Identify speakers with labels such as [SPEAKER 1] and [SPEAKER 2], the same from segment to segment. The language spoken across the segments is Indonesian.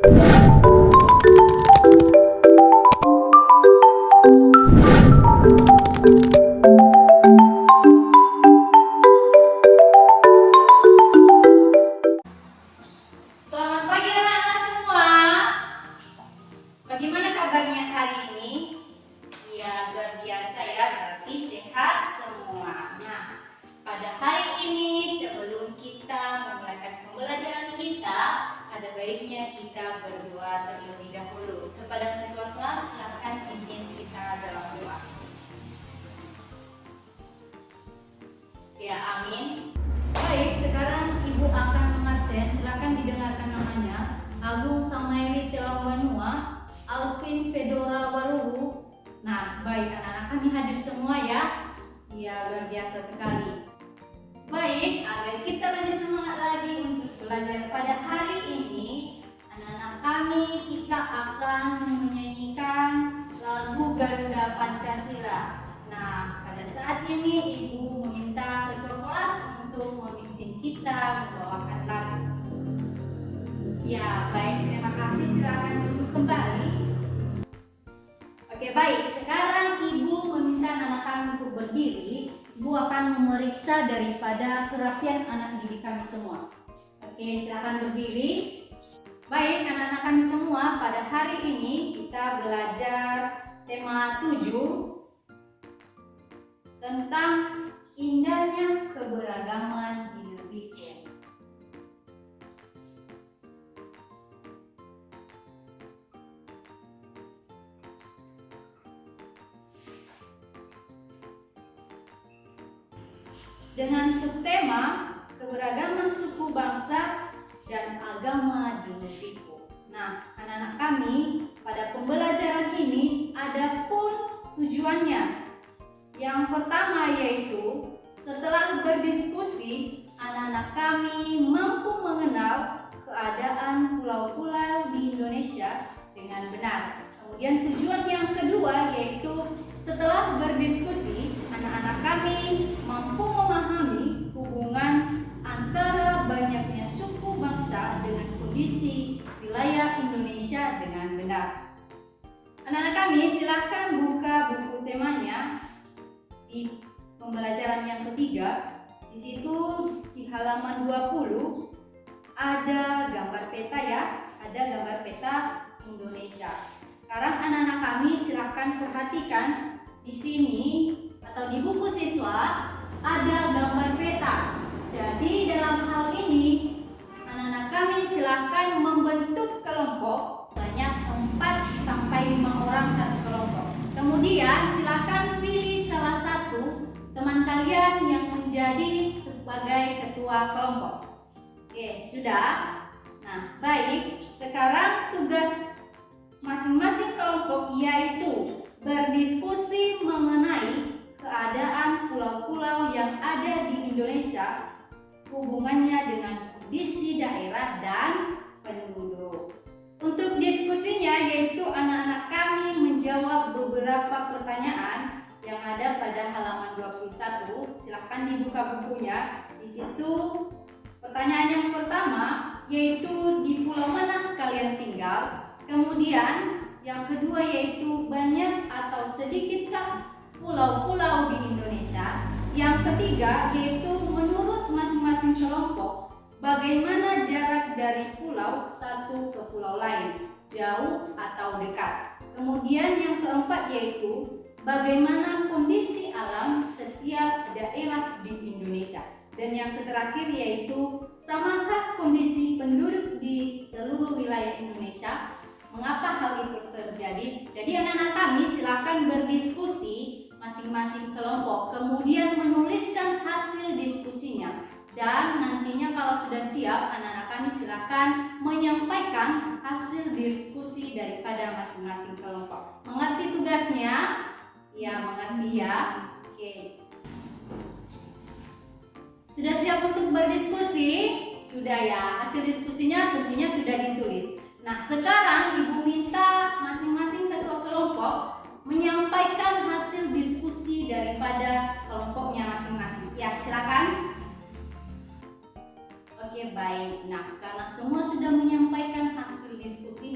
[SPEAKER 1] Selamat pagi anak-anak semua. Bagaimana kabarnya hari ini? Ya, luar biasa ya, berarti sehat semua. Nah, pada hari ini sebelum kita memulai pembelajaran kita, ada baiknya kita berdoa terlebih dahulu. Kepada ketua kelas, silakan pimpin kita dalam doa. Ya, amin. Baik, sekarang Ibu akan mengabsen. Silakan didengarkan namanya. Agung Samairi Telawanua, Alvin Fedora Waruhu. Nah, baik anak-anak, kami hadir semua ya. Ya, luar biasa sekali. Baik, agar kita lebih semangat lagi untuk belajar pada hari ini, anak-anak kami kita akan menyanyikan lagu Garuda Pancasila. Nah, pada saat ini Ibu meminta ketua kelas untuk memimpin kita membawakan lagu. Ya, baik, terima kasih. Silakan duduk kembali. Oke, baik. Sekarang Ibu meminta anak kami untuk berdiri. Ibu akan memeriksa daripada kerapian anak didik kami semua. Oke, silakan berdiri. Baik, anak-anak kami semua, pada hari ini kita belajar tema 7 tentang indahnya keberagaman di negeriku. Dengan subtema keberagaman suku bangsa dan agama di negeriku. Nah, anak-anak kami pada pembelajaran ini ada pun tujuannya. Yang pertama yaitu setelah berdiskusi, anak-anak kami mampu mengenal keadaan pulau-pulau di Indonesia dengan benar. Kemudian tujuan yang kedua yaitu setelah berdiskusi, anak-anak kami mampu memahami hubungan antara banyaknya suku bangsa dengan kondisi wilayah Indonesia dengan benar. Anak-anak kami silakan buka buku temanya di pembelajaran yang ketiga. Di situ di halaman 20 ada gambar peta ya, ada gambar peta Indonesia. Sekarang anak-anak kami silakan perhatikan di sini atau di buku siswa ada gambar peta. Jadi dalam hal ini anak-anak kami silakan membentuk kelompok banyak 4 sampai 5 orang satu kelompok. Kemudian silakan pilih salah satu teman kalian yang menjadi sebagai ketua kelompok. Oke, sudah. Nah, baik. Sekarang tugas masing-masing kelompok yaitu berdiskusi mengenai keadaan pulau-pulau yang ada di Indonesia, hubungannya dengan kondisi daerah dan penduduk. Untuk diskusinya yaitu anak-anak kami menjawab beberapa pertanyaan yang ada pada halaman 21. Silahkan dibuka bukunya. Di situ pertanyaan yang pertama yaitu di pulau mana kalian tinggal. Kemudian yang kedua yaitu banyak atau sedikitkah pulau-pulau di Indonesia. Yang ketiga yaitu menurut masing-masing kelompok bagaimana jarak dari pulau satu ke pulau lain, jauh atau dekat. Kemudian yang keempat yaitu bagaimana kondisi alam setiap daerah di Indonesia. Dan yang terakhir yaitu samakah kondisi penduduk di seluruh wilayah Indonesia. Mengapa hal itu terjadi? Jadi anak-anak kami silakan berdiskusi masing-masing kelompok, kemudian menuliskan hasil diskusinya. Dan nantinya kalau sudah siap, anak-anak kami silakan menyampaikan hasil diskusi daripada masing-masing kelompok. Mengerti tugasnya? Ya, mengerti ya. Oke. Sudah siap untuk berdiskusi? Sudah ya. Hasil diskusinya tentunya sudah ditulis. Nah, sekarang Ibu minta masing-masing ketua kelompok menyampaikan hasil diskusi daripada kelompoknya masing-masing. Ya, silakan. Oke, baik. Nah, karena semua sudah menyampaikan hasil diskusi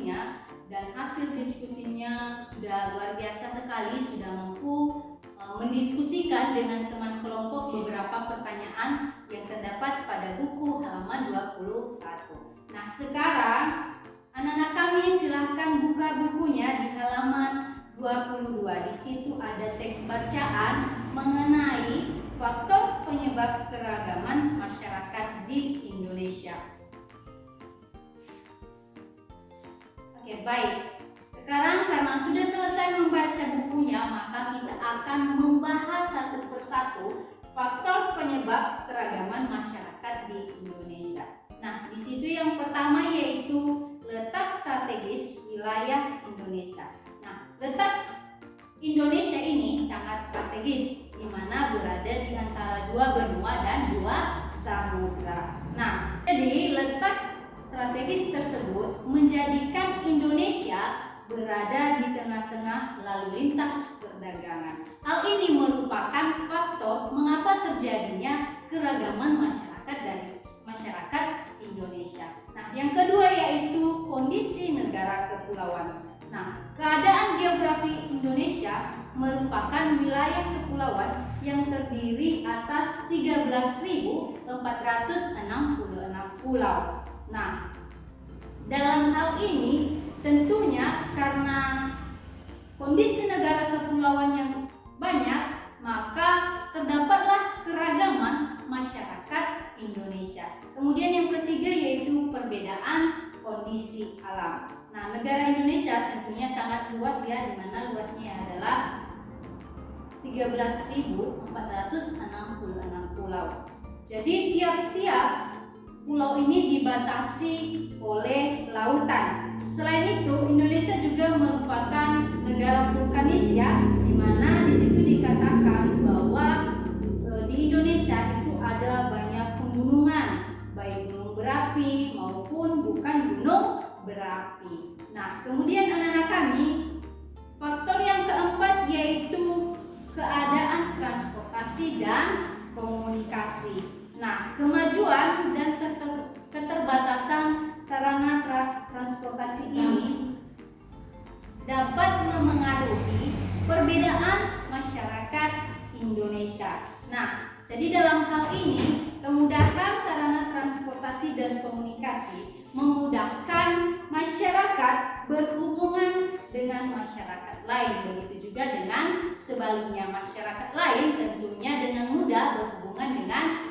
[SPEAKER 1] sudah luar biasa sekali, sudah mampu mendiskusikan dengan teman kelompok beberapa pertanyaan yang terdapat pada buku halaman 21. Nah, sekarang anak-anak kami silahkan buka bukunya di halaman 22. Di situ ada teks bacaan mengenai faktor penyebab keragaman masyarakat di Indonesia. Oke, baik. Sekarang karena sudah selesai membaca bukunya, maka kita akan membahas satu persatu faktor penyebab keragaman masyarakat di Indonesia. Nah, di situ yang pertama yaitu letak strategis wilayah Indonesia. Nah, letak Indonesia ini sangat strategis, di mana berada di antara dua benua dan dua samudra. Nah, jadi letak strategis tersebut menjadikan Indonesia berada di tengah-tengah lalu lintas perdagangan. Hal ini merupakan faktor mengapa terjadinya keragaman masyarakat dari masyarakat Indonesia. Nah, yang kedua yaitu kondisi negara kepulauan. Nah, keadaan geografi Indonesia merupakan wilayah kepulauan yang terdiri atas 13.466 pulau. Nah, dalam hal ini tentunya karena kondisi negara kepulauan yang banyak, maka terdapatlah keragaman masyarakat Indonesia. Kemudian yang ketiga yaitu perbedaan kondisi alam. Nah, negara Indonesia tentunya sangat luas ya, di mana luasnya adalah 13.466 pulau. Jadi tiap-tiap pulau ini dibatasi oleh lautan. Selain itu, Indonesia juga merupakan negara vulkanis ya, di mana di situ dikatakan bahwa di Indonesia itu ada banyak pegunungan, baik gunung berapi maupun bukan gunung berapi. Nah, kemudian anak-anak kami, faktor yang keempat yaitu keadaan transportasi dan komunikasi. Nah, kemajuan dan keterbatasan sarana transportasi ini dapat memengaruhi perbedaan masyarakat Indonesia. Nah, jadi dalam hal ini, kemudahan sarana transportasi dan komunikasi memudahkan masyarakat berhubungan dengan masyarakat lain. Begitu juga dengan sebaliknya, masyarakat lain tentunya dengan mudah berhubungan dengan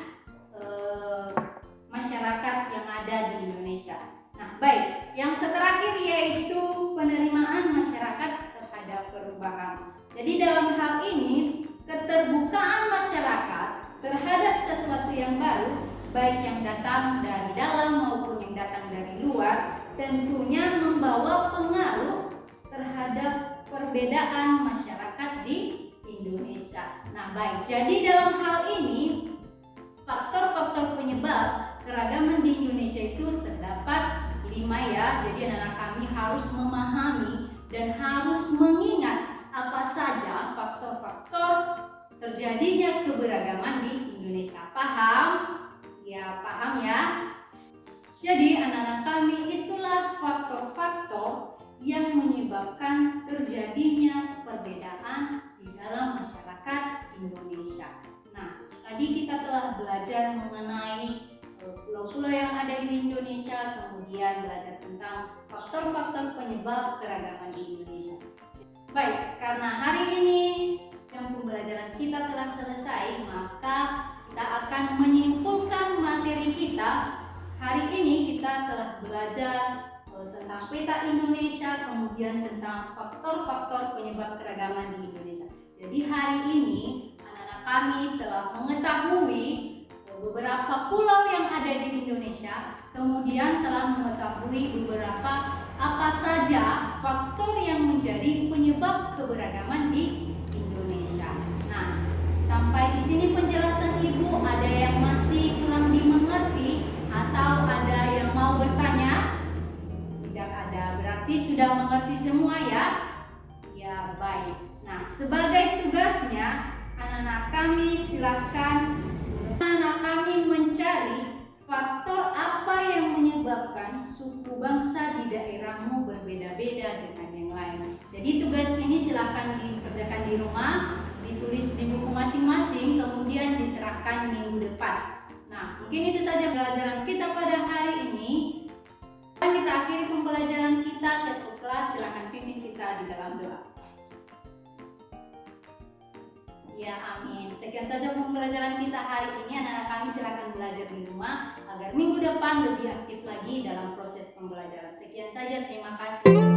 [SPEAKER 1] masyarakat yang ada di Indonesia. Nah, baik, yang terakhir yaitu penerimaan masyarakat terhadap perubahan. Jadi dalam hal ini, keterbukaan masyarakat terhadap sesuatu yang baru, baik yang datang dari dalam maupun yang datang dari luar, tentunya membawa pengaruh terhadap perbedaan masyarakat di Indonesia. Nah, baik, jadi dalam hal ini faktor-faktor penyebab keragaman di Indonesia itu terdapat 5 ya. Jadi anak-anak kami harus memahami dan harus mengingat apa saja faktor-faktor terjadinya keberagaman di Indonesia. Paham? Ya, paham ya. Jadi anak-anak kami, itulah faktor-faktor yang menyebabkan terjadinya perbedaan di dalam masyarakat Indonesia. Nah, tadi kita telah belajar mengenai pulau-pulau yang ada di Indonesia, kemudian belajar tentang faktor-faktor penyebab keragaman di Indonesia. Baik, karena hari ini jam pembelajaran kita telah selesai, maka kita akan menyimpulkan materi kita. Hari ini kita telah belajar tentang peta Indonesia, kemudian tentang faktor-faktor penyebab keragaman di Indonesia. Jadi hari ini anak-anak kami telah mengetahui beberapa pulau yang ada di Indonesia, kemudian telah mengetahui beberapa apa saja faktor yang menjadi penyebab keberagaman di Indonesia. Nah, sampai di sini penjelasan Ibu, ada yang masih kurang dimengerti atau ada yang mau bertanya? Tidak ada, berarti sudah mengerti semua ya? Ya, baik. Nah, sebagai tugasnya, anak-anak kami silahkan anak kami mencari faktor apa yang menyebabkan suku bangsa di daerahmu berbeda-beda dengan yang lain. Jadi tugas ini silakan dikerjakan di rumah, ditulis di buku masing-masing, kemudian diserahkan minggu depan. Nah, mungkin itu saja pembelajaran kita pada hari ini. Dan kita akhiri pembelajaran kita. Ketua kelas silakan pimpin kita di dalam doa. Ya, amin. Sekian saja pembelajaran kita hari ini. Anak-anak kami silakan belajar di rumah agar minggu depan lebih aktif lagi dalam proses pembelajaran. Sekian saja, terima kasih.